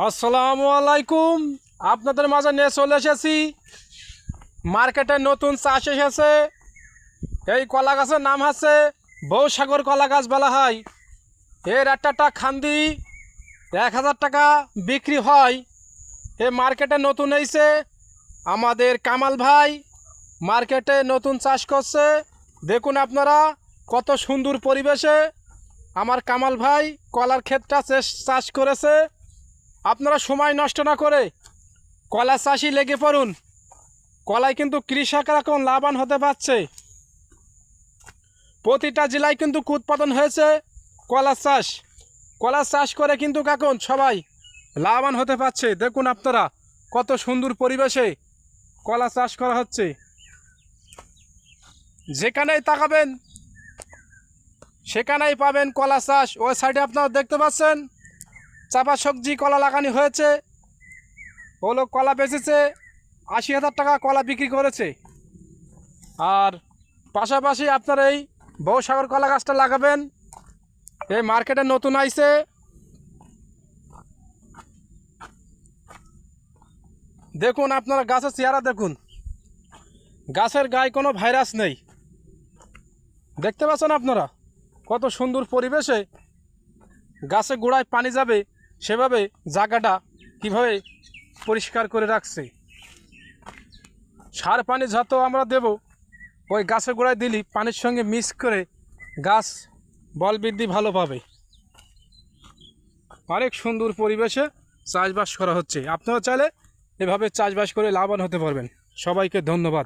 আসসালামু আলাইকুম। আপনাদের মাঝে নিয়ে চলে এসেছি মার্কেটে নতুন চাষ এসেছে। এই কলা গাছের নাম হচ্ছে বউসাগর কলা গাছ বলা হয়। এর একটা খান্দি 1000 টাকা বিক্রি হয়। এ মার্কেটে নতুন এসেছে আমাদের কামাল ভাই, মার্কেটে নতুন চাষ করছে। দেখুন আপনারা কত সুন্দর পরিবেশে আমার কামাল ভাই কলার ক্ষেতটা চাষ করেছে। আপনারা সময় নষ্ট না করে কলা চাষই লেগে পড়ুন। কলায় কিন্তু কৃষকরা এখন লাভবান হতে পারছে। প্রতিটা জেলায় কিন্তু উৎপাদন হয়েছে কলা চাষ করে কিন্তু এখন সবাই লাভবান হতে পারছে। দেখুন আপনারা কত সুন্দর পরিবেশে কলা চাষ করা হচ্ছে। যেখানেই তাকাবেন সেখানেই পাবেন কলা চাষ। ওই সাইডে আপনারা দেখতে পাচ্ছেন চাপা সবজি কলা লাগানো হয়েছে। ও লোক কলা বেচেছে 80,000 টাকা কলা বিক্রি করেছে। আর পাশাপাশি আপনার এই বউসাগর কলা গাছটা লাগাবেন। এই মার্কেটে নতুন আইছে। দেখুন আপনারা গাছের চেহারা দেখুন, গাছের গায়ে কোনো ভাইরাস নেই। দেখতে পাচ্ছেন আপনারা কত সুন্দর পরিবেশে গাছের গোড়ায় পানি যাবে সেভাবে জায়গাটা কিভাবে পরিষ্কার করে রাখছে। সার পানি যত আমরা দেব ওই গাছের গোড়ায় দিলি পানির সঙ্গে মিক্স করে গাছ বল বৃদ্ধি ভালো পাবে। অনেক সুন্দর পরিবেশে চাষবাস করা হচ্ছে। আপনারা চাইলে এভাবে চাষবাস করে লাভবান হতে পারবেন। সবাইকে ধন্যবাদ।